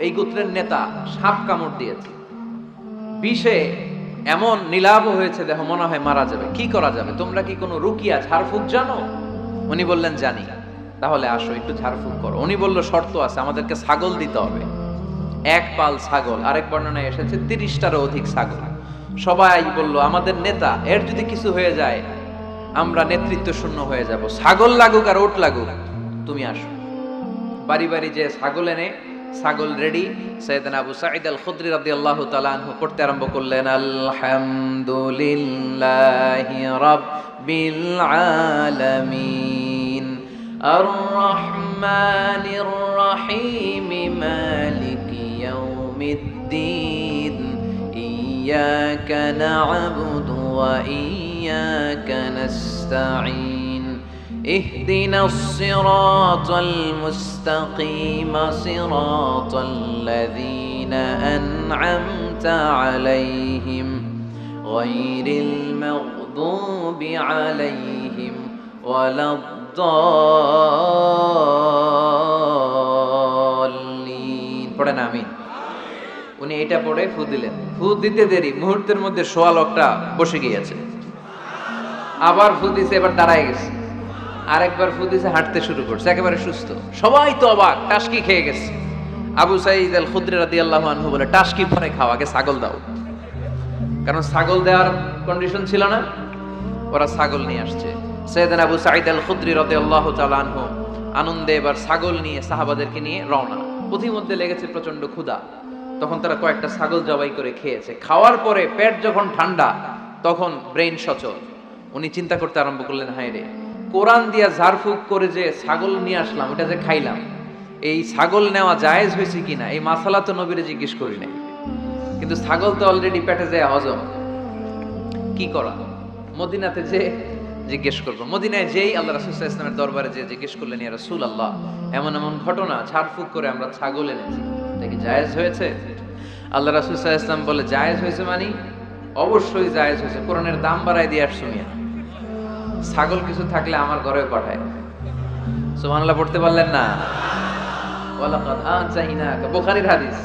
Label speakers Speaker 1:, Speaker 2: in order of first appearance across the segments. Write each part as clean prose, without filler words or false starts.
Speaker 1: এই গোত্রের নেতা সাপ কামড় দিয়েছে, বিষে এমন নীলাভ হয়েছে, দেহ মনে হয় মারা যাবে, কি করা যাবে? তোমরা কি কোনো রুকিয়া ঝাড়ফুঁক জানো? উনি বললেন জানি। তাহলে আসো একটু ঝাড়ফুঁক করো। উনি বলল শর্ত আছে, আমাদেরকে ছাগল দিতে হবে, এক পাল ছাগল। আরেক বর্ণনায় এসেছে 30টারও অধিক ছাগল। সবাই বলল আমাদের নেতা, এর যদি কিছু হয়ে যায় আমরা নেতৃত্ব শূন্য হয়ে যাব, ছাগল লাগুক আর ওট লাগুক, তুমি আসো। বাড়ি বাড়ি যে ছাগল এনে, ছাগল রেডি। সাইয়েদনা আবু সাঈদ আল খুদরি রাদিয়াল্লাহু তাআলা আনহু পড়তে আরম্ভ করলেন, আলহামদুলিল্লাহি রাব্বিল আলামিন আর রহমানির রহিম মালিকি ইয়াউমিদ্দিন ইয়াকা না'বুদু ওয়া ইয়াকা নাস্তাঈন اهدنا الصراط المستقيم صراط الذين أنعمت عليهم غير المغضوب عليهم ولا الضالين পড়েন আমিন। উনি এটা পড়ে ফু দিলেন। ফু দিতে দেরি, মুহূর্তের মধ্যে সোয়া লোকটা বসে গিয়েছে। আবার ফু দিছে, এবার দাঁড়ায় গেছে। আরেকবার ফু দিছে, হাঁটতে শুরু করছে, একেবারে সুস্থ। সবাই তো অবাক, টাসকি খেয়ে গেছে। আবু সাঈদ আল খুদরি রাদিয়াল্লাহু আনহু বলে, টাসকি পরে খাও, আগে ছাগল দাও। কারণ ছাগল দেওয়ার কন্ডিশন ছিল না, ওরা ছাগল নিয়ে আসছে। সাইয়েদনা আবু সাঈদ আল খুদরি রাদিয়াল্লাহু তাআলা আনহু আনন্দে এবার ছাগল নিয়ে সাহাবাদেরকে নিয়ে রওনা। পথিমধ্যে লেগেছে প্রচন্ড ক্ষুধা, তখন তারা কয়েকটা ছাগল জবাই করে খেয়েছে। খাওয়ার পরে পেট যখন ঠান্ডা, তখন ব্রেইন সচল। উনি চিন্তা করতে আরম্ভ করলেন, হায় রে, কোরআন দিয়া ঝাড়ফুঁক করে যে ছাগল নিয়ে আসলাম, ওটা যে খাইলাম, এই ছাগল নেওয়া জায়েজ হয়েছে কিনা এই মাসালা তো নবীরে জিজ্ঞেস করি নাই, কিন্তু ছাগল তো অলরেডি পেটে যায় হজম, কি করা? মদিনাতে যে জিজ্ঞেস করবো। মদিনায় যেই আল্লাহ রাসূল সাল্লাল্লাহু আলাইহি ওয়াসাল্লামের দরবারে যে জিজ্ঞেস করলেন, ইয়া রাসূলুল্লাহ, এমন এমন ঘটনা, ঝাড়ফুঁক করে আমরা ছাগল এনেছি, এটা কি জায়েজ হয়েছে? আল্লাহ রাসূল সাল্লাল্লাহু আলাইহি ওয়াসাল্লাম বলে, জায়েজ হয়েছে মানে অবশ্যই জায়েজ হয়েছে, কোরআনের দাম বাড়ায় দিয়ে আসছো মিয়া। ছাগল কিছু থাকলে আমার ঘরে পাঠায়। সুবহানাল্লাহ পড়তে পারলেন না? ওয়ালাকাদ আতাইনাকা, বুখারীর হাদিস,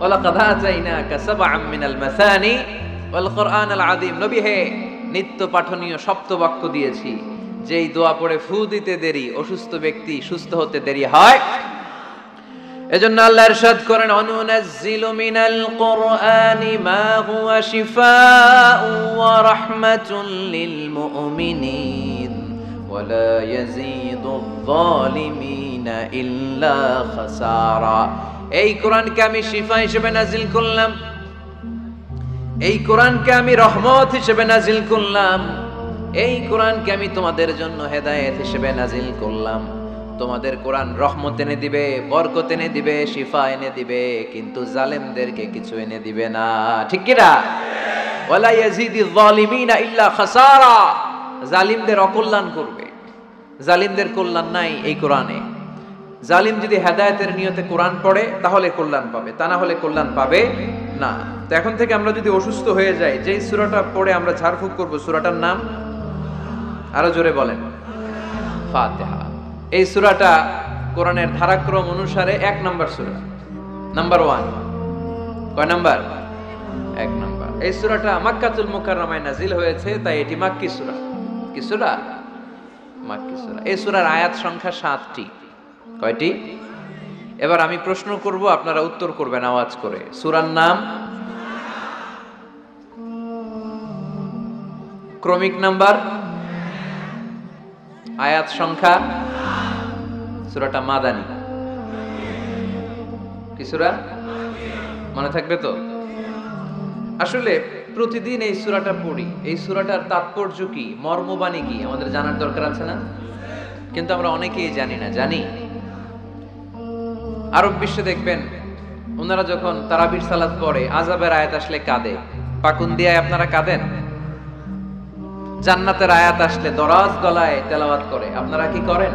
Speaker 1: ওয়ালাকাদ আতাইনাকা সাবআম মিনাল মাসানি ওয়াল কুরআনাল আযীম। নবী হে, নিত্য পাঠনীয় সপ্তবাক্য দিয়েছি, যেই দোয়া পড়ে ফু দিতে দেরি, অসুস্থ ব্যক্তি সুস্থ হতে দেরি হয়। এজন্য আল্লাহ ইরশাদ করেন, অনুনাজ্জিলু মিনাল কুরআনি মা হুয়া শিফাউ ওয়া রাহমাতুল লিল মুমিনিন ওয়া লা ইয়াজিদুয যালিমিনা ইল্লা খাসারা। এই কোরআনকে আমি শিফা হিসেবে নাজিল করলাম, এই কোরআনকে আমি রহমত হিসেবে নাজিল করলাম, এই কোরআনকে আমি তোমাদের জন্য হেদায়েত হিসেবে নাজিল করলাম। তোমাদের কোরআন রহমত এনে দিবে, বরকত এনে দিবে, শিফা এনে দিবে, কিন্তু জালেমদেরকে কিছু এনে দিবে না। ঠিক কি না? ওয়ালা ইয়াজিদিয যালিমিনা ইল্লা খাসারা। জালিমদের অকল্যাণ করবে, জালিমদের কল্যাণ নাই এই কোরআনে। জালিম যদি হেদায়েতের নিয়তে কোরআন পড়ে তাহলে কল্যাণ পাবে, তা না হলে কল্যাণ পাবে না। তো এখন থেকে আমরা যদি অসুস্থ হয়ে যাই, যেই সূরাটা পড়ে আমরা ঝাড়ফুঁক করব, সূরাটার নাম আরো জোরে বলেন, ফাতিহা। এই সূরাটা কোরআনের ধারাক্রম অনুসারে 1 নাম্বার সূরা, নাম্বার 1। কয় নাম্বার? 1 নাম্বার। এই সূরাটা মক্কাতুল মুকাররমায় নাজিল হয়েছে, তাই এটি মাক্কি সূরা। কি সূরা? মাক্কি সূরা। এই সূরার আয়াত সংখ্যা 7টি। কয়টি? এবার আমি প্রশ্ন করব, আপনারা উত্তর করবেন আওয়াজ করে। সূরার নাম, ক্রমিক নাম্বার, আয়াত সংখ্যা। সূরাটা মাদানী। কি সূরা? মনে থাকবে তো? আসলে প্রতিদিন এই সূরাটা পড়ি, এই সূরাটার তাৎপর্য কি, মর্মবাণী কি আমাদের জানার দরকার আছে না? কিন্তু আমরা অনেকেই জানি না। জানি? আরব বিশ্বে দেখবেন, ওনারা যখন তারাবির সালাত পড়ে, আযাবের আয়াত আসলে কাঁদে। পাকুন্দিয়ায় আপনারা কাঁদেন? জান্নাতের আয়াত আসলে দরাজ গলায় তেলাওয়াত করে। আপনারা কি করেন?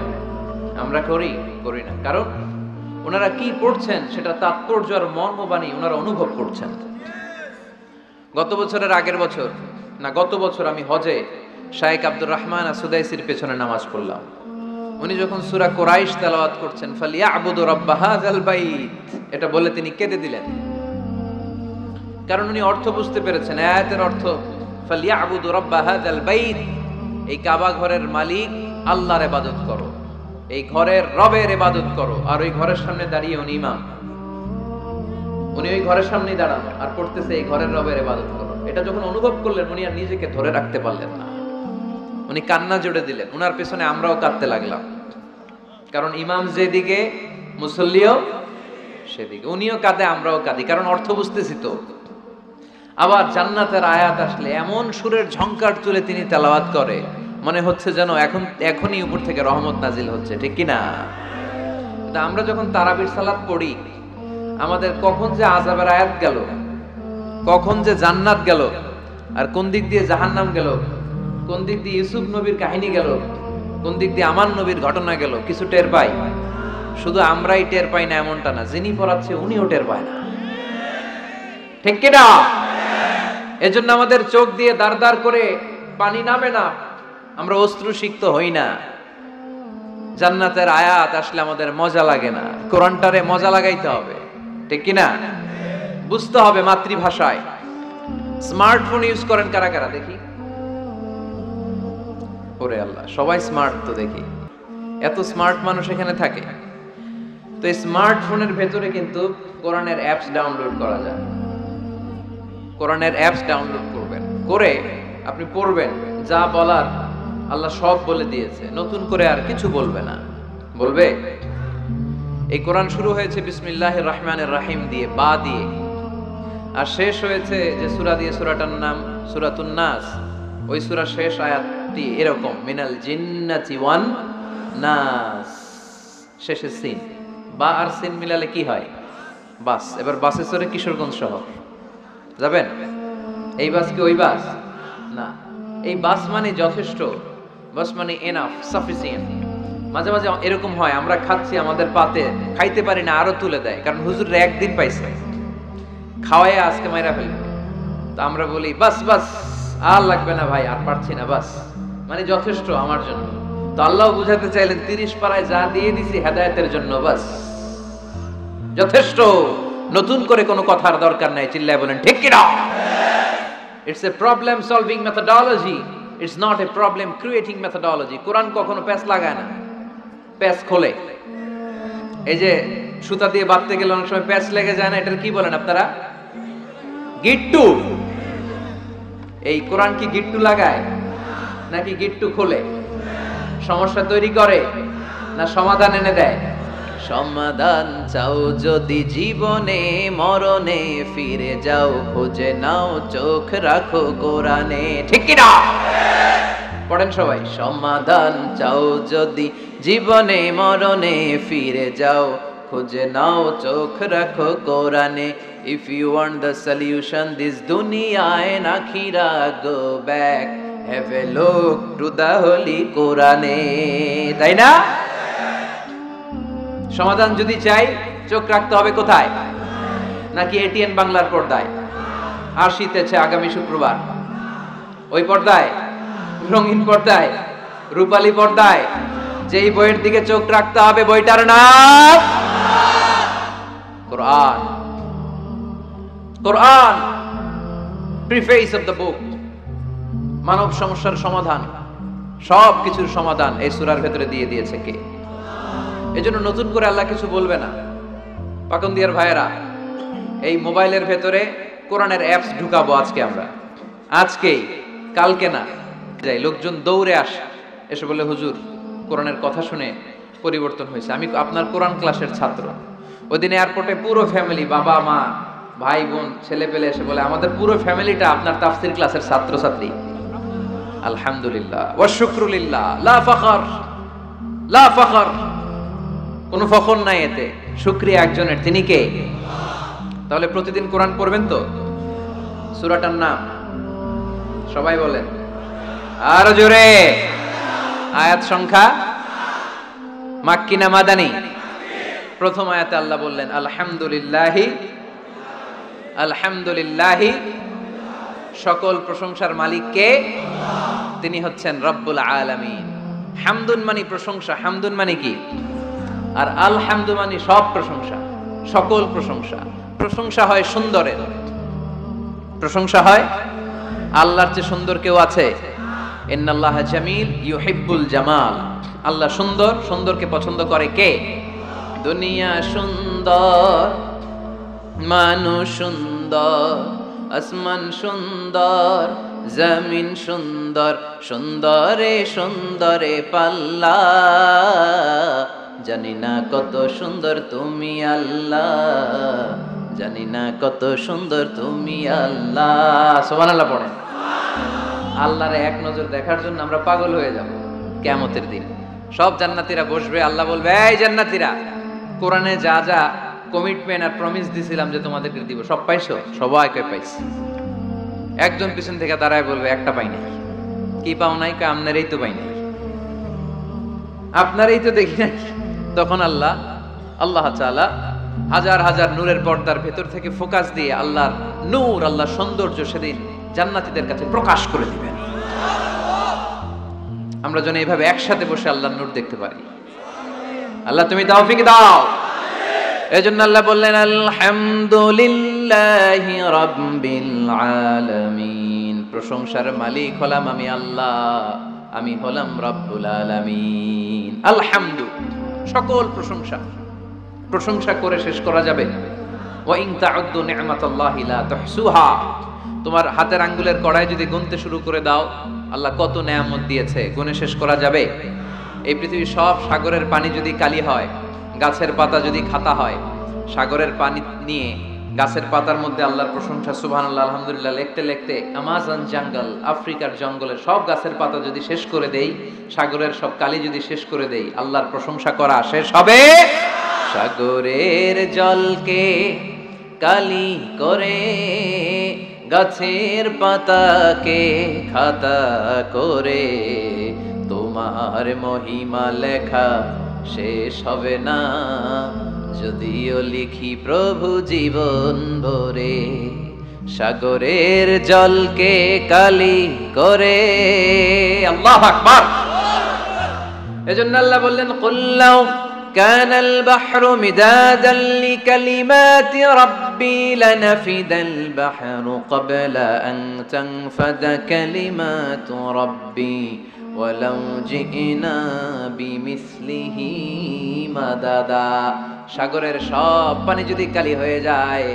Speaker 1: আমরা করি? করি না। কারণ ওনারা কি পড়ছেন সেটা তাৎপর্য আর মর্মবাণী ওনারা অনুভব করছেন। গত বছরের আগের বছর না, গত বছর আমি হজে শায়েখ আব্দুর রহমান সুদাইসির পেছনে নামাজ পড়লাম। উনি যখন সূরা কুরাইশ তেলাওয়াত করছেন ফালিয়াবুদু রাব্ব হাযাল বাইত, এটা বলে তিনি কেঁদে দিলেন। কারণ উনি অর্থ বুঝতে পেরেছেন, আয়াতের অর্থ ফালিয়াবুদু রাব্ব হাযাল বাইত, এই কাবা ঘরের মালিক আল্লাহর ইবাদত করো, এই ঘরের রবের ইবাদত করো। আর ওই ঘরের সামনে দাঁড়িয়ে উনি ইমাম, উনি ওই ঘরের সামনেই দাঁড়ানো আর পড়তেছে এই ঘরের রবের ইবাদত করো। এটা যখন অনুভব করলেন উনি আর নিজেকে ধরে রাখতে পারলেন না, উনি কান্না জুড়ে দিলেন। উনার পেছনে আমরাও কাঁদতে লাগলাম, কারণ ইমাম যেদিকে মুসল্লিও সেদিকে, উনিও কাঁদে আমরাও কাঁদি, কারণ অর্থ বুঝতেছি তো। আবার জান্নাতের আয়াত আসলে এমন সুরের ঝংকার তুলে তিনি তেলাওয়াত করে, মনে হচ্ছে যেন এখনই উপর থেকে রহমত নাজিল হচ্ছে, ঠিক কি না? আমরা যখন তারাবির সালাত পড়ি, আমাদের কখন যে আযাবের আয়াত গেল, কখন যে জান্নাত গেল, আর কোন দিক দিয়ে জাহান্নাম গেল, কোন দিক দিয়ে ইউসুফ নবীর কাহিনী গেল, কোন দিক দিয়ে আমার নবীর ঘটনা গেল, কিছু টের পাই। শুধু আমরাই টের পাই না এমনটা না, যিনি পড়াচ্ছে উনিও টের পায় না, ঠিক কি না? এজন্য আমাদের চোখ দিয়ে দাঁড় দাঁড় করে পানি নামে না, আমরা অশ্রুসিক্ত হই না। জান্নাতের আয়াত আসলে আমাদের মজা লাগে না, কোরআনটারে মজা লাগাইতে হবে, ঠিক কি না? বুঝতে হবে মাতৃভাষায়। স্মার্টফোন ইউজ করেন কারা কারা দেখি? ওরে আল্লাহ, সবাই স্মার্ট তো দেখি, এত স্মার্ট মানুষ এখানে থাকে। তো এই স্মার্টফোনের ভেতরে কিন্তু কোরআনের অ্যাপস ডাউনলোড করা যায়। কোরআনের অ্যাপস ডাউনলোড করবেন, করে আপনি পড়বেন, যা বলার আল্লাহ সব বলে দিয়েছে, নতুন করে আর কিছু বলবে না। বলবে? এই কোরআন শুরু হয়েছে বিসমিল্লাহির রহমানির রহিম দিয়ে, বা দিয়ে, আর শেষ হয়েছে যে সূরা দিয়ে, সূরাটার নাম সূরাতুন নাস। ওই সূরার শেষ আয়াতটি এরকম, মিনাল জিন্নাতি ওয়ান নাস, শেষে সিন। বা আর সিন মিলালে কি হয়? বাস। এবার বাসে চড়ে কিশোরগঞ্জ শহর যাবেন? এই বাস কি ওই বাস না, এই বাস মানে যথেষ্ট, বাস মানে এনাফ, সাফিসিয়েন্ট। মাঝে মাঝে এরকম হয়, আমরা খাচ্ছি, আমাদের পাতে খাইতে পারি না, আরো তুলে দেয়, কারণ হুজুর একদিন পাইছে, খাওয়াই আজকে মাইরা ফেলবে। তো আমরা বলি বাস বাস, আর লাগবে না ভাই, আর পারছি না, বাস মানে যথেষ্ট আমার জন্য। তো আল্লাহ বুঝাতে চাইলেন 30 পারায় যা দিয়ে দিছি হেদায়েতের জন্য, বাস যথেষ্ট, নতুন করে কোনো কথার দরকার নাই। চিল্লায় বলেন ঠিক কি না? It's a problem solving methodology, it's not a problem creating methodology. Quran কখনো প্যাচ লাগায় না, প্যাচ খোলে। এই যে সুতা দিয়ে বাঁধতে গেলে অনেক সময় প্যাচ লেগে যায় না, এটার কি বলেন আপনারা? গিট্টু। এই কোরআন কি গিট্টু লাগায় নাকি গিট্টু খোলে? সমস্যা তৈরি করে না সমাধান এনে দেয়? সমাধান চাও যদি জীবনে মরণে, ফিরে যাও খুঁজে নাও, চোখ রাখো কোরআনে, ঠিক কি না? পড়েন সবাই। সমাধান চাও যদি জীবনে মরণে, ফিরে যাও খুঁজে নাও, চোখ রাখো কোরআনে। If you want the solution this dunya and akhirah, go back, have a look to the holy Quran. তাই না? সমাধান যদি চাই চোখ রাখতে হবে কোথায়? নাকি এটিএন বাংলার পর্দায়? আর শীতেছে আগামী শুক্রবার ওই পর্দায়, রঙিন পর্দায়, রূপালী পর্দায়, যেই বইয়ের দিকে চোখ রাখতে হবে বইটার নাম কোরআন। কোরআন প্রিফেস অফ দ্য বুক, মানব সমস্যার সমাধান, সব কিছুর সমাধান এই সূরার ভেতরে দিয়ে দিয়েছে কে? এজন্য নতুন করে আল্লাহ কিছু বলবে না। পাকন্দিয়ার ভাইয়েরা, এই মোবাইলের ভেতরে কোরআনের অ্যাপস ঢুকাবো আজকে আমরা, আজকেই, কালকে না। যাই লোকজন দৌড়ে এসে বলে হুজুর কোরআনের কথা শুনে পরিবর্তন হয়েছে, আমি আপনার কোরআন ক্লাসের ছাত্র। ওইদিন এয়ারপোর্টে পুরো ফ্যামিলি, বাবা মা ভাই বোন ছেলে পেলে এসে বলে আমাদের পুরো ফ্যামিলিটা আপনার তাফসীর ক্লাসের ছাত্রছাত্রী। আলহামদুলিল্লাহ ওয়া শুকরুলিল্লাহ, লা ফখর, লা ফখর, কোনো ফখর নাই এতে, শুকরিয়া একজনের, তিনি কে? তাহলে প্রতিদিন কোরআন পড়বেন তো? সূরাটার নাম সবাই বলেন আরো জোরে। আয়াত সংখ্যা মাক্কি না মাদানী? প্রথম আয়াতে আল্লাহ বললেন আলহামদুলিল্লাহি, আলহামদুলিল্লাহি, সকল প্রশংসার মালিক কে? তিনি হচ্ছেন রব্বুল আলামিন। হামদুন মানে প্রশংসা, হামদুন মানে কি? আর আলহামদু মানে সব প্রশংসা, সকল প্রশংসা। প্রশংসা হয় সুন্দরের, প্রশংসা হয় আল্লাহর চেয়ে সুন্দর কেউ আছে? ইন্নাল্লাহা জামিল ইউহিব্বুল জামাল। আল্লাহ সুন্দর, সুন্দরকে পছন্দ করে কে? দুনিয়া সুন্দর, মানুষ সুন্দর, আসমান সুন্দর, জমিন সুন্দর, সুন্দরে সুন্দরে পাল্লা, জানি না কত সুন্দর তুমি আল্লাহ, জানি না কত সুন্দর তুমি আল্লাহ। সুবহানাল্লাহ পড়েন। আল্লাহর এক নজর দেখার জন্য আমরা পাগল হয়ে যাব কিয়ামতের দিন। সব জান্নাতীরা বসবে, আল্লাহ বলবে, এই জান্নাতীরা, কোরআনে যা যা কমিটমেন্ট আর প্রমিস দিছিলাম যে তোমাদেরকে দিব, সব পাইছো? সবাইকে পাইছি। একজন পিছন থেকে দাঁড়ায় বলবে, একটা পাই নাই। কি পাও নাই? আপনারই তো পাই নাই, আপনারই তো দেখি নাই। তখন আল্লাহ তাআলা হাজার হাজার নূরের পর্দার ভেতর থেকে ফোকাস দিয়ে আল্লাহর নূর, আল্লাহর সৌন্দর্য সেদিন জান্নাতীদের কাছে প্রকাশ করে দিবেন। আমরা যেন এইভাবে একসাথে বসে আল্লাহর নূর দেখতে পারি। আল্লাহ তুমি তৌফিক দাও। এজন্য আল্লাহ বললেন, আলহামদুলিল্লাহি রাব্বিল আলামিন। প্রশংসার মালিক হলাম আমি আল্লাহ, আমি হলাম রব্বুল আলামিন। আলহামদু, সকল প্রশংসা। প্রশংসা করে শেষ করা যাবে না। ওয়া ইন তাউদ্দু নি'মাতাল্লাহি লা তুহসুহা। তোমার হাতের আঙ্গুলের কড়াই যদি গুনতে শুরু করে দাও, আল্লাহ কত নেয়ামত দিয়েছে, গুনে শেষ করা যাবে? এই পৃথিবীর সব সাগরের পানি যদি কালি হয়, গাছের পাতা যদি খাতা হয়, সাগরের পানি নিয়ে গাছের পাতার মধ্যে আল্লাহর প্রশংসা সুবহানাল্লাহ আলহামদুলিল্লাহ লিখতে লিখতে আমাজন জঙ্গল, আফ্রিকার জঙ্গলের সব গাছের পাতা যদি শেষ করে দেই, সাগরের সব কালি যদি শেষ করে দেই, আল্লাহর প্রশংসা করা শেষ হবে? সাগরের জলকে কালি করে, গাছের পাতাকে খাতা করে, তোমার মহিমা লেখা শেষ হবে না, যদিও লিখি প্রভু জীবন ভরে। সাগরের জলকে কালি করে। আল্লাহু আকবার। এজন্য আল্লাহ বললেন, কুল্লাউ কানাল বাহরু মিদাদান লিকালিমাতি রাব্বি লানাফিদাল বাহরু ক্বাবলা আন তানফাদা কালিমাতু রাব্বি ওয়ালাউ জিনা বিমিসলিহি মাদাদা। সাগরের সব পানি যদি কালি হয়ে যায়,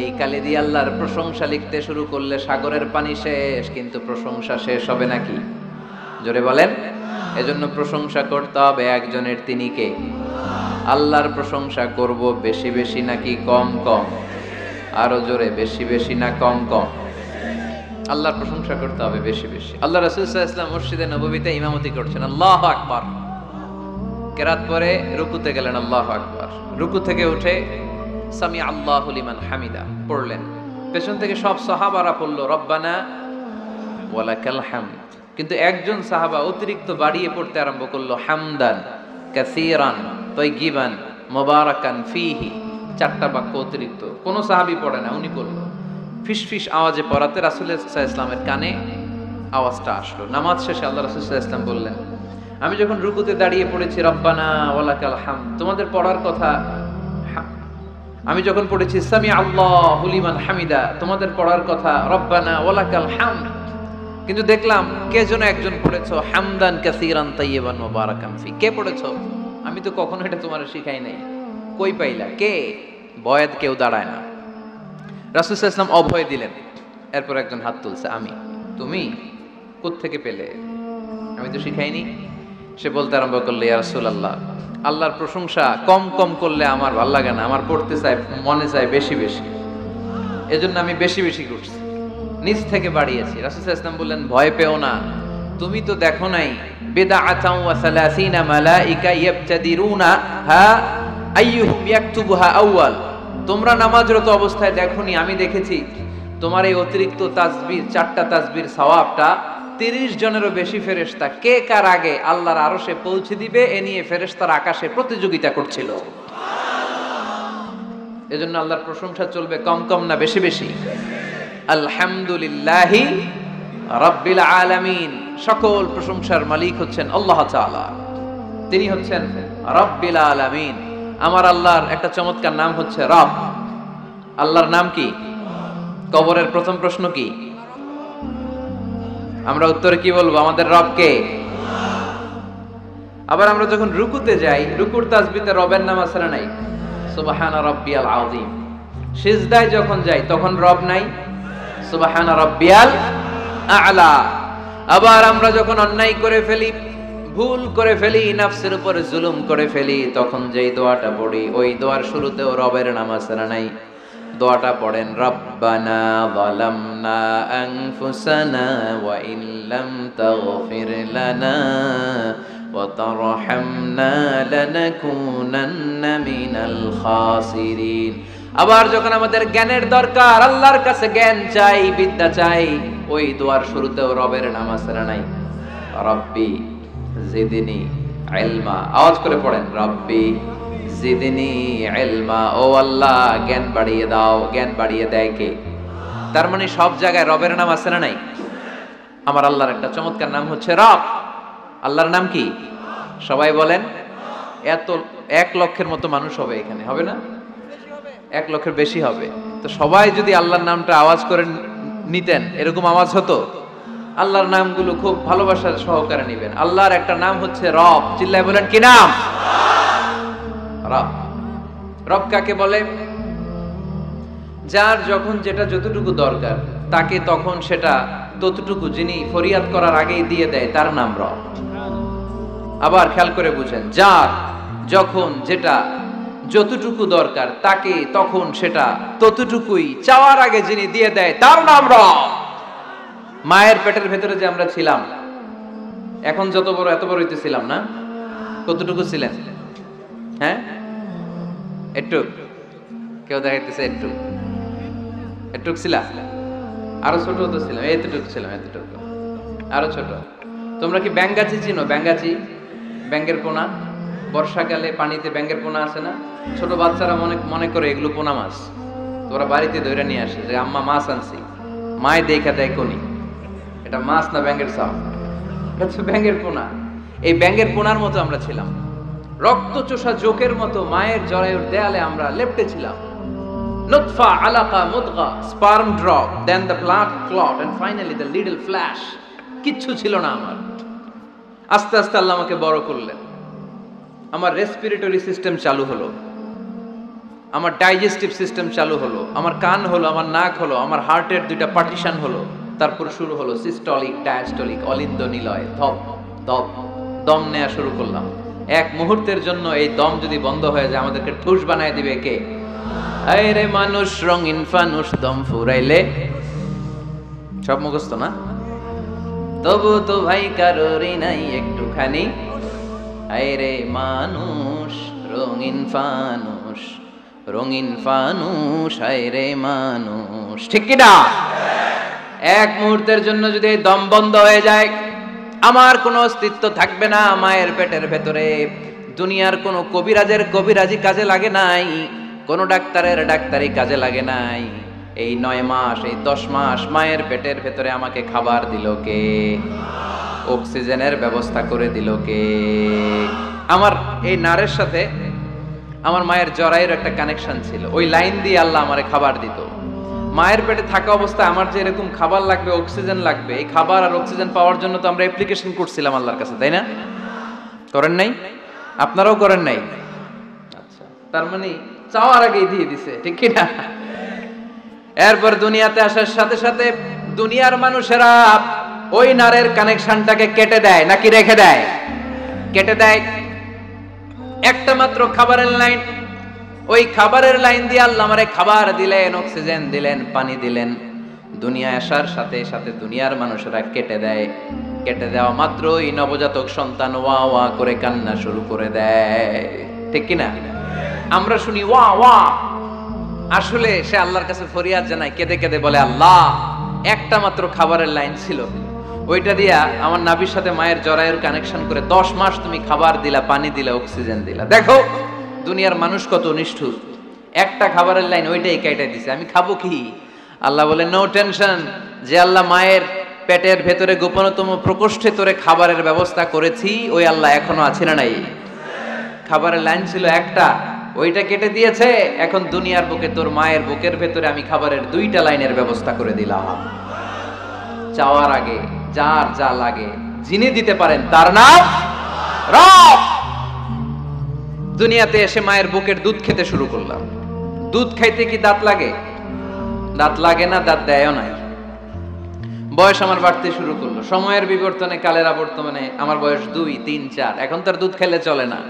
Speaker 1: এই কালি দিয়ে আল্লাহর প্রশংসা লিখতে শুরু করলে সাগরের পানি শেষ, কিন্তু প্রশংসা শেষ হবে নাকি? জোরে বলেন। এজন্য প্রশংসা করতে হবে একজনের, তিনি কে? আল্লাহর প্রশংসা করব বেশি বেশি নাকি কম কম? আরো জোরে, বেশি বেশি না কম কম? আল্লাহর প্রশংসা করতে হবে বেশি বেশি। আল্লাহ রাসূল সাল্লাল্লাহু আলাইহি ওয়াসাল্লাম মসজিদে নববীতে ইমামতি করছেন, আল্লাহু আকবার। কেরাত পরে রুকুতে গেলেন, আল্লাহু আকবার। রুকু থেকে উঠে সামি আল্লাহু লিমান হামিদা পড়লেন। পেছন থেকে সব সাহাবারা পড়লো রব্বানা ওয়ালাকাল হামদ। কিন্তু একজন সাহাবা অতিরিক্ত বাড়িয়ে পড়তে আরম্ভ করলো, হামদান কাসীরান তাইয়িবান মুবারাকান ফীহি। চারটা বাক্য অতিরিক্ত। কোন সাহাবী পড়ে না, উনি পড়লো। ফিসফিস আওয়াজে পড়াতে রাসূল সাল্লাল্লাহু আলাইহি ওয়াসাল্লামের কানে আওয়াজটা আসলো। নামাজ শেষে আল্লাহ রাসূল সাল্লাল্লাহু আলাইহি ওয়াসাল্লাম বললেন, আমি যখন রুকুতে দাঁড়িয়ে পড়েছি রব্বানা ওয়ালাকাল হামদ, তোমাদের পড়ার কথা, আমি যখন পড়েছি সামি আল্লাহু লিমান হামিদা, তোমাদের পড়ার কথা রব্বানা ওয়ালাকাল হামদ, কিন্তু দেখলাম কে যেন একজন পড়েছো হামদান কাসীরান তাইয়িবান মুবারাকান ফি। কে পড়েছো? আমি তো কখনো এটা তোমার শিখাই নাই। কই পাইলা? কে? বয়াত কেউ দাঁড়ায় না। রাসূল সাল্লাল্লাহু আলাইহি ওয়াসাল্লাম অভয় দিলেন। এরপর একজন হাত তুলছে, আমি। তুমি কোত্থেকে পেলে? আমি তো শিখাইনি। সে বলতে আরম্ভ করলো, ইয়া রাসূলুল্লাহ, আল্লাহর প্রশংসা কম কম করলে আমার ভালো লাগে না, আমার পড়তে চাই, মনে চাই বেশি বেশি, এজন্য আমি বেশি বেশি করছি, নিজ থেকে বাড়িয়েছি। রাসূল সাল্লাল্লাহু আলাইহি ওয়াসাল্লাম বললেন, ভয় পেও না, তুমি তো দেখো নাই বিদআতান ওয়া সালাসিনা মালাইকা ইয়াবতাদিরুনা হা আইয়ুহুম ইয়াকতুবুহা আউয়াল। তোমরা নামাজরত অবস্থায় দেখোনি, আমি দেখেছি তোমার এই অতিরিক্ত তাসবিহ, চারটা তাসবির সওয়াবটা 30 জনেরও বেশি ফেরেশতা কে কার আগে আল্লাহর আরশে পৌঁছে দিবে এ নিয়ে ফেরেশতারা আকাশে প্রতিযোগিতা করছিল। এজন্য আল্লাহর প্রশংসা চলবে কম কম না বেশি বেশি? আলহামদুলিল্লাহি রাব্বিল আলামিন। সকল প্রশংসার মালিক হচ্ছেন আল্লাহ তাআলা। তিনি হচ্ছেন রব্বিল আলামিন। আমার আল্লাহর একটা চমৎকার নাম হচ্ছে রব। আল্লাহর নাম কি? কবরের প্রথম প্রশ্ন কি? আমরা উত্তরে কি বলবো? আমাদের রব কে? আবার আমরা যখন রুকুতে যাই, রুকুর তাসবিতে রবের নাম আছে না নাই? সুবহানা রাব্বিয়াল আযীম। সিজদায় যখন যাই তখন রব নাই? সুবহানা রাব্বিয়াল আ'লা। আবার আমরা যখন অন্যায় করে ফেলি, ভুল করে ফেলি, নফসের উপরে জুলুম করে ফেলি, তখন যেই দোয়াটা পড়ি, ওই দোয়ার শুরুতেও রবের নাম আছে না নাই? দোয়াটা পড়েন, রব্বানা যালামনা আনফুসানা ওয়া ইল্লাম তাগফির লানা ওয়া তারহামনা লানাকুনান্না মিনাল খাসিরিন। আবার যখন আমাদের জ্ঞানের দরকার, আল্লাহর কাছে জ্ঞান চাই, বিদ্যা চাই, ওই দোয়ার শুরুতেও রবের নাম আছে না নাই? রব্বি জিদনি ইলমা। আওয়াজ করে পড়েন, রব্বি জিদনি ইলমা। ও আল্লাহ, জ্ঞান বাড়িয়ে দাও। জ্ঞান বাড়িয়ে দেয় কে? তার মানে সব জায়গায় রবের নাম আছে না নাই? আমার আল্লাহর একটা চমৎকার নাম হচ্ছে রব। আল্লাহর নাম কি? সবাই বলেন। এত 1 লক্ষের মতো মানুষ হবে এখানে, হবে না? 1 লক্ষের বেশি হবে। তো সবাই যদি আল্লাহর নামটা আওয়াজ করে নিতেন, এরকম আওয়াজ হতো। আল্লাহর নামগুলো খুব ভালোবাসার সহকারে নিবেন। আল্লাহর একটা নাম হচ্ছে রব। চিল্লায় বলেন, কি নাম? রব। রব কাকে বলে? যার যখন যেটা যতটুকু দরকার, তাকে তখন সেটা ততটুকু, যিনি ফরিয়াদ করার আগেই দিয়ে দেয়, তার নাম রব। আবার খেয়াল করে বুঝেন, যার যখন যেটা যতটুকু দরকার, তাকে তখন সেটা ততটুকুই চাওয়ার আগে যিনি দিয়ে দেয়, তার নাম রব। মায়ের পেটের ভেতরে যে আমরা ছিলাম, এখন যত বড় এত বড় হইতেছিলাম না? কতটুকু ছিলেন? হ্যাঁ, একটু। কেউ দেখাইতেছে একটু, একটু ছিলাম। আরো ছোট তো ছিলাম, এতটুকু ছিলাম, এতটুকু। আরো ছোট। তোমরা কি ব্যাঙ্গাচি চিনো? ব্যাঙ্গাচি, ব্যাঙ্গের পোনা। বর্ষাকালে পানিতে ব্যাঙ্গের পোনা আসে না? ছোট বাচ্চারা মনে করে এগুলো পোনা মাছ। তোরা বাড়িতে ধরে নিয়ে আসে যে আম্মা মাছ আনছি, মায় দেখা দেয় কোনি, এটা মাছ না ব্যাঙ্গের চাপ, এটা হচ্ছে ব্যাঙ্গের পোনা। এই ব্যাঙ্গের পোনার মতো আমরা ছিলাম, রক্ত চোষা জোকের মতো মায়ের জরায়ুর দেয়ালে আমরা লেপ্টে ছিলাম। নুতফা, আলাকা, মুদগা, sperm drop, then the blood clot and finally the little flesh. কিচ্ছু ছিল না আমার। আস্তে আস্তে আল্লাহ আমাকে বড় করলেন। আমার রেসপিরেটরি সিস্টেম চালু হলো, আমার ডাইজেস্টিভ সিস্টেম চালু হলো, আমার কান হলো, আমার নাক হলো, আমার হার্টের 2টা পার্টিশন হলো। তারপর শুরু হলো সিস্টলিক, ডায়াস্টলিক, অলিন্দ নিলয়, ধপ ধপ, দম নেওয়া শুরু করলাম। 1 মুহূর্তের জন্য এই দম যদি বন্ধ হয়ে যায়, আমাদেরকে ঠুস বানায় দিবে কে? আরে মানুষ রঙিন ফানুষ, দম ফুরাইলে। সব মুখস্থ না? তবু তো ভাই কারোরই নাই একটুখানি। আরে মানুষ রঙিন ফানুষ, রঙিন ফানুষ, আরে মানুষ। ঠিক কি না? 1 মুহূর্তের জন্য যদি এই দম বন্ধ হয়ে যায়, আমার কোনো অস্তিত্ব থাকবে না মায়ের পেটের ভেতরে। দুনিয়ার কোনো কবিরাজের কবিরাজি কাজে লাগে নাই, কোনো ডাক্তারের ডাক্তারি কাজে লাগে নাই। এই 9 মাস, এই 10 মাস মায়ের পেটের ভেতরে আমাকে খাবার দিল কে? অক্সিজেনের ব্যবস্থা করে দিল কে? আমার এই নারের সাথে আমার মায়ের জরায়ুর একটা কানেকশন ছিল, ওই লাইন দিয়ে আল্লাহ আমারে খাবার দিত। মায়ের পেটে থাকা অবস্থায় আমার যে এরকম খাবার লাগবে, অক্সিজেন লাগবে, এই খাবার আর অক্সিজেন পাওয়ার জন্য তো আমরা অ্যাপ্লিকেশন করছিলাম আল্লাহর কাছে, তাই না? করেন নাই? আপনারাও করেন নাই? আচ্ছা, তার মানে চাওয়ার আগেই দিয়ে দিছে, ঠিক কি না? এরপর দুনিয়াতে আসার সাথে সাথে দুনিয়ার মানুষেরা ওই নারের কানেকশনটাকে কেটে দেয় নাকি রেখে দেয়? কেটে দেয়। একটা মাত্র খাবারের লাইন, ওই খাবারের লাইন দিয়ে আল্লাহ আমারে খাবার দিলেন, অক্সিজেন দিলেন, পানি দিলেন। দুনিয়ায় আসার সাথে সাথে দুনিয়ার মানুষেরা কেটে দেয়। কেটে দেওয়া মাত্রই নবজাতক সন্তান ওয়া ওয়া করে কান্না শুরু করে দেয়, ঠিক কি না? আমরা শুনি ওয়া ওয়া, আসলে সে আল্লাহর কাছে ফরিয়াদ জানায়, কেঁদে কেঁদে বলে, আল্লাহ একটা মাত্র খাবারের লাইন ছিল, ওইটা দিয়া আমার নাভির সাথে মায়ের জরায়ুর কানেকশন করে 10 মাস তুমি খাবার দিলা, পানি দিলা, অক্সিজেন দিলা। দেখো দুনিয়ার মানুষ কত নিষ্ঠুর, একটা খাবারের লাইন ওইটাই কেটে দিছে, আমি খাবো কি? আল্লাহ বলে নো টেনশন, যে আল্লাহ মায়ের পেটের ভেতরে গোপনতম প্রকোষ্ঠে তোরে খাবারের ব্যবস্থা করেছি, ওই আল্লাহ এখনো আছে না নাই? খাবারের লাইন ছিল একটা, ওইটা কেটে দিয়েছে। এখন দুনিয়ার বুকে তোর মায়ের বুকের ভেতরে আমি খাবারের 2টা লাইনের ব্যবস্থা করে দিলাম। চাওয়ার আগে যার যা লাগে যিনি দিতে পারেন তার নাম রব। দুনিয়াতে এসে মায়ের বুকের দুধ খেতে শুরু করলাম। দুধ খাইতে কি দাঁত লাগে? দাঁত লাগে না, দাঁত দেয়ও নাই। বয়স আমার বাড়তে শুরু করলো, সময়ের বিবর্তনে, কালের আবর্তমানে আমার বয়স 2, 3, 4। এখন তার দুধ খেলে চলে না।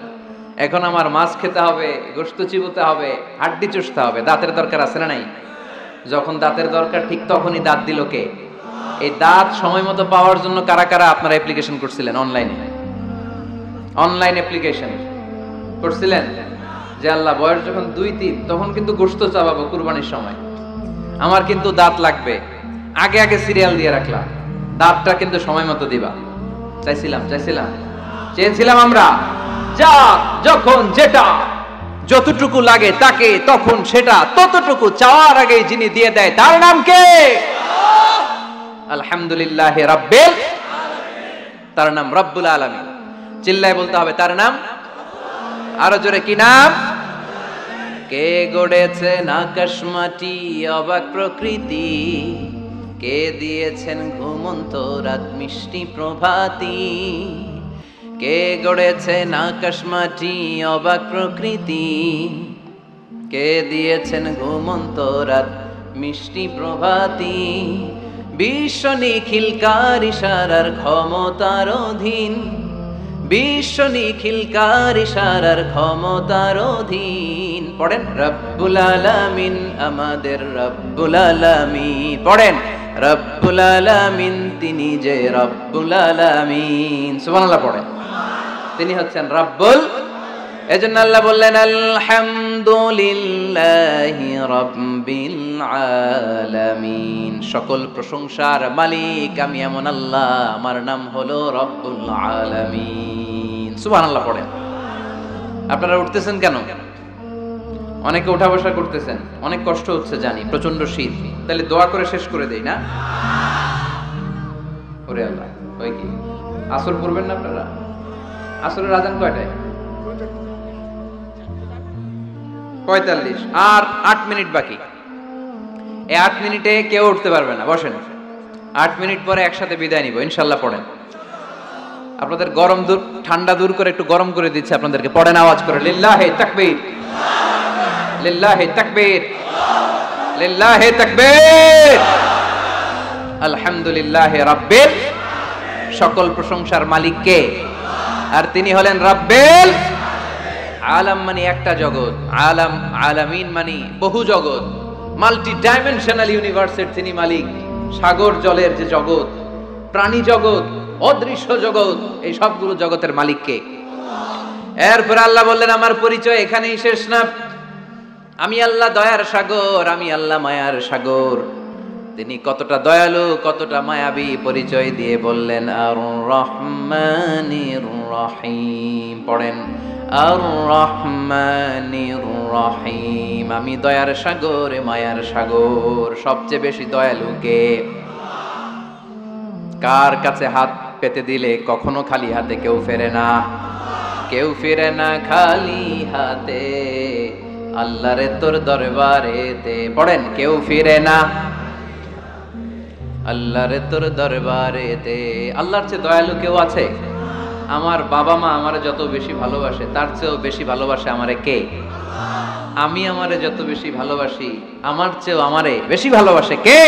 Speaker 1: এখন আমার মাছ খেতে হবে, গোশত চিবোতে হবে, হাড্ডি চুষতে হবে। দাঁতের দরকার আছে না নাই? যখন দাঁতের দরকার ঠিক তখনই দাঁত দিল কে? এই দাঁত সময় মতো পাওয়ার জন্য কারা কারা আপনারা অ্যাপ্লিকেশন করছিলেন? অনলাইন অ্যাপ্লিকেশন করছিলেন যে আল্লাহ বয়স যখন 2, 3 তখন কিন্তু গোশত চাবাবো কুরবানির সময়, আমার কিন্তু দাঁত লাগবে, আগে আগে সিরিয়াল দিয়ে রাখলাম, দাঁতটা কিন্তু সময় মতো দিবা। চেয়েছিলাম আমরা, যা যখন যেটা যতটুকু লাগে তাকে তখন সেটা ততটুকু চাওয়ার আগে যিনি দিয়ে দেয় তার নাম কে? আলহামদুলিল্লাহ রাব্বিল আলামিন। তার নাম রব্বুল আলামিন। চিল্লায় বলতে হবে তার নাম। আরো জোরে কি নাম? কে গড়েছেন আকাশ মাটি অবাক প্রকৃতি, কে দিয়েছেন ঘুমন্ত রাত মিষ্টি প্রভাতী, কে গড়েছেন আকাশ মাটি অবাক প্রকৃতি, কে দিয়েছেন ঘুমন্ত রাত মিষ্টি প্রভাতী, বিশ্ব নিখিলকার ইশারার ক্ষমতার অধীন, বিশ্ব নিখিলকার ইশারার ক্ষমতার অধীন। পড়েন রব্বুল আলামিন, আমাদের রব্বুল আলামিন। পড়েন রব্বুল আলামিন, তিনি যে রব্বুল আলামিন। সুবহানাল্লাহ পড়েন। তিনি হচ্ছেন রব্বুল। এজন্য আল্লাহ বললেন আলহামদুলিল্লাহি রাব্বিল আলামিন। সকল প্রশংসার মালিক আমি এমন আল্লাহ, আমার নাম হলো রব্বুল আলামিন। সুবহানাল্লাহ পড়েন। আপনারা উঠতেছেন কেন? অনেকে উঠা বসা করতেছেন, অনেক কষ্ট হচ্ছে জানি, প্রচন্ড শীত। তাহলে দোয়া করে শেষ করে দেই না? ওরে আল্লাহ, ওই কি আসর পড়বেন না আপনারা? আসরের আজান কয়টায়? 45। আর 8 মিনিট বাকি। এই 8 মিনিটে কেউ উঠতে পারবে না, বসেন। 8 মিনিট পরে একসাথে বিদায় নিব ইনশাআল্লাহ। পড়েন। আপনাদের গরম দূর ঠান্ডা দূর করে একটু গরম করে দিচ্ছে আপনাদেরকে। পড়েন আওয়াজ করে, লিল্লাহি তাকবীর, লিল্লাহি তাকবীর, লিল্লাহি তাকবীর। আলহামদুলিল্লাহি রাব্বিল। সকল প্রশংসার মালিক কে? আর তিনি হলেন রাব্বিল আলাম, মানে একটা জগৎ। আলাম, আলামিন মানে বহু জগৎ, মাল্টি ডাইমেনশনাল ইউনিভার্সের তিনি মালিক। সাগর জলের যে জগৎ, প্রাণী জগৎ, অদৃশ্য জগৎ, এই সবগুলো জগতের মালিক কে? এরপর আল্লাহ বললেন আমার পরিচয় এখানেই শেষ না। আমি আল্লাহ দয়ার সাগর, আমি আল্লাহ মায়ার সাগর। তিনি কতটা দয়ালু, কতটা মায়াবী পরিচয় দিয়ে বললেন আর রহমানির রহিম। পড়েন আর রহমানির রহিম। আমি দয়ার সাগর, মায়ার সাগর। সবচেয়ে বেশি দয়ালু কে? কার কাছে হাত পেতে দিলে কখনো খালি হাতে কেউ ফেরে না, কেউ ফিরে না খালি হাতে। আল্লাহরে তোর দরবারেতে। পড়েন কেউ ফিরে না, আল্লাহরে তোর দরবারেতে। আল্লাহর চেয়ে দয়ালু কেউ আছে? আমার বাবা মা আমারে যত বেশি ভালোবাসে তার চেয়েও বেশি ভালোবাসে আমারে কে? আমি আমারে যত বেশি ভালোবাসি আমার চেয়েও আমারে বেশি ভালোবাসে কে?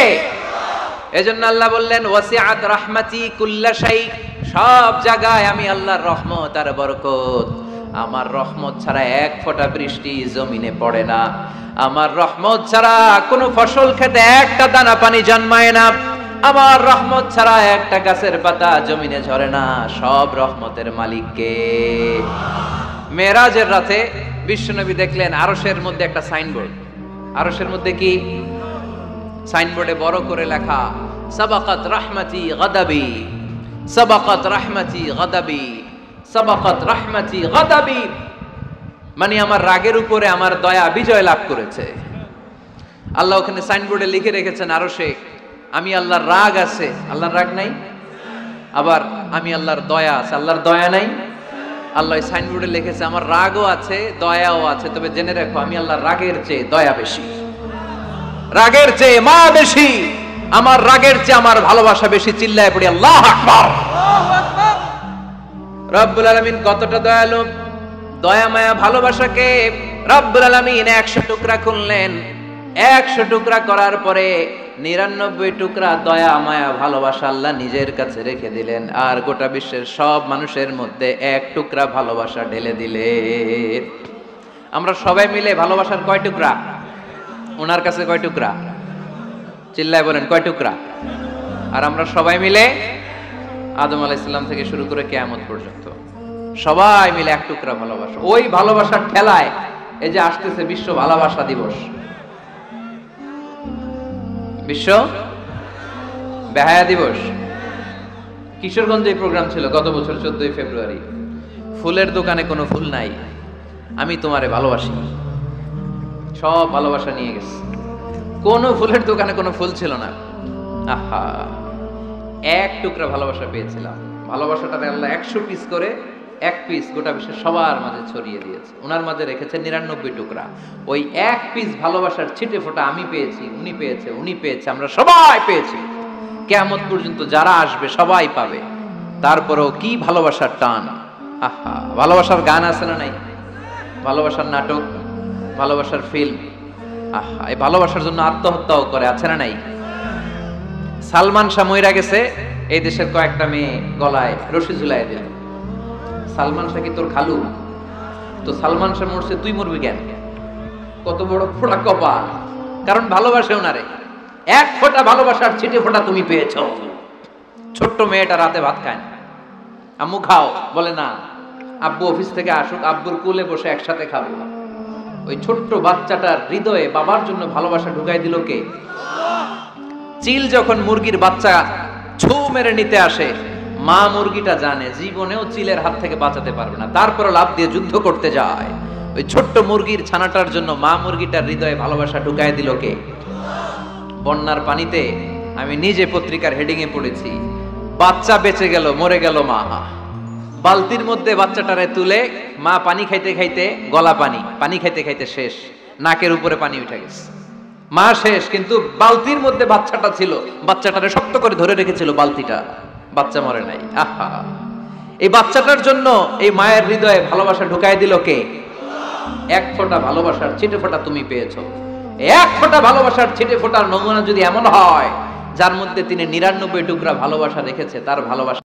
Speaker 1: এজন্য আল্লাহ বললেন ওয়াসিআত রাহমাতি কুল্লা শাই। সব জায়গায় আমি আল্লাহর রহমত আর বরকত। আমার রহমত ছাড়া এক ফোঁটা বৃষ্টি জমিনে পড়ে না, আমার রহমত ছাড়া কোনো ফসল খেতে একটা দানা পানি জন্মায় না, আমার রহমত ছাড়া একটা গাছের পাতা জমিনে ঝরে না। সব রহমতের মালিক কে? মেরাজের রাতে বিশ্বনবী দেখলেন আরশের মধ্যে একটা সাইনবোর্ড। আরশের মধ্যে কি? সাইনবোর্ডে বড় করে লেখা সাবাকাত রাহমাতি গাদাবি, সাবাকাত রাহমাতি গাদাবি, সাবাকাত রাহমাতি গাদাবি। মানে আমার রাগের উপরে আমার দয়া বিজয় লাভ করেছে। আল্লাহ ওখানে সাইনবোর্ডে লিখে রেখেছেন আরশে আমি আল্লাহর রাগ আছে, আল্লাহর রাগ নাই। আবার আমি আল্লাহর দয়া আছে, আল্লাহর দয়া নাই। আল্লাহ সাইনবোর্ডে লিখেছে আমার রাগও আছে দয়াও আছে, তবে জেনে রাখো আমি আল্লাহর রাগের চেয়ে দয়া বেশি, রাগের চেয়ে মা বেশি, আমার রাগের চেয়ে আমার ভালোবাসা বেশি। চিল্লায় পড়ি আল্লাহু আকবার। রব্বুল আলামিন কতটা দয়ালু, দয়া মায়া ভালোবাসাকে রব্বুল আলামিন 100 টুকরা করলেন। 100 টুকরা করার পরে 99 টুকরা দয়া মায়া ভালোবাসা আল্লাহ নিজের কাছে রেখে দিলেন, আর গোটা বিশ্বের সব মানুষের মধ্যে 1 টুকরা ভালোবাসা ঢেলে দিলেন। আমরা সবাই মিলে ভালোবাসার কয় টুকরা? ওনার কাছে কয় টুকরা? চিল্লায় বলেন কয় টুকরা? আর আমরা সবাই মিলে আদম আলাইহিস সালাম থেকে শুরু করে কিয়ামত পর্যন্ত সবাই মিলে 1 টুকরা ভালোবাসা। ওই ভালোবাসার ঠেলায় এই যে আসতেছে বিশ্ব ভালোবাসা দিবস, বিশ্ব বেহায়া দিবস। কিশোরগঞ্জে প্রোগ্রাম ছিল গত বছর 14 ফেব্রুয়ারি। ফুলের দোকানে কোনো ফুল নাই, আমি তোমারে ভালোবাসি, সব ভালোবাসা নিয়ে গেছে। কোন ফুলের দোকানে কোনো ফুল ছিল না। আহা, 1 টুকরা ভালোবাসা পেয়েছিলাম। ভালোবাসাটারে আল্লাহ 100 পিস করে 1 পিস গোটা বিশ্বের সবার মাঝে ছড়িয়ে দিয়েছে। ওনার মাঝে রেখেছে 99 টুকরা। ওই 1 পিস ভালোবাসার ছিটে ফোঁটা আমি পেয়েছি, উনি পেয়েছে, উনি পেয়েছে, আমরা সবাই পেয়েছি। কিয়ামত পর্যন্ত যারা আসবে সবাই পাবে। তারপরেও কি ভালোবাসার টান! আহা, ভালোবাসার গান আছে না নাই? ভালোবাসার নাটক, ভালোবাসার ফিল্ম। আহা, এই ভালোবাসার জন্য আত্মহত্যাও করে, আছে না নাই? সালমান শাহ মইরা গেছে, এই দেশের কয়েকটা মেয়ে গলায় রশি ঝুলাই দিল। সালমান শাহ কি তোর খালু? তো সালমান শাহ মরছে, তুই মরবি কেন? কত বড় ফোড়া কপাল! কারণ ভালোবাসে ওনারে। 1 ফোঁটা ভালোবাসার ছিটে ফোঁটা তুমি পেয়েছো। ছোট্ট মেয়েটা রাতে ভাত খায় না, আম্মু খাও, বলে না, আব্বু অফিস থেকে আসুক, আব্বুর কোলে বসে একসাথে খাবো। ওই ছোট্ট বাচ্চাটার হৃদয়ে বাবার জন্য ভালোবাসা ঢুকাই দিল কে? চিল যখন মুরগির বাচ্চা ছু মেরে নিতে আসে, মা মুরগিটা জানে জীবনেও চিলের হাত থেকে বাঁচাতে পারবে না, তারপর লাফ দিয়ে যুদ্ধ করতে যায়। ওই ছোট্ট মুরগির ছানাটার জন্য মা মুরগিটার হৃদয়ে ভালোবাসা ঢুকাই দিল কে? বন্যার পানিতে আমি নিজে পত্রিকার হেডিং এ পড়েছি, বাচ্চা বেঁচে গেল, মরে গেল মা। বালতির মধ্যে বাচ্চাটারে তুলে মা পানি খাইতে খাইতে, গলা পানি, পানি খাইতে খাইতে শেষ, নাকের উপরে পানি উঠে গেছে, মা শেষ, কিন্তু বালতির মধ্যে বাচ্চাটা ছিল, বাচ্চাটারে শক্ত করে ধরে রেখেছিল বালতিটা, বাচ্চা মরে নাই। আহা, এই বাচ্চাটার জন্য এই মায়ের হৃদয়ে ভালোবাসা ঢুকাই দিল কে? 1 ফোঁটা ভালোবাসার ছিটে ফোঁটা তুমি পেয়েছো। 1 ফোঁটা ভালোবাসার ছিটে ফোঁটার নমুনা যদি এমন হয় যার মধ্যে তিনি 99 টুকরা ভালোবাসা রেখেছে, তার ভালোবাসা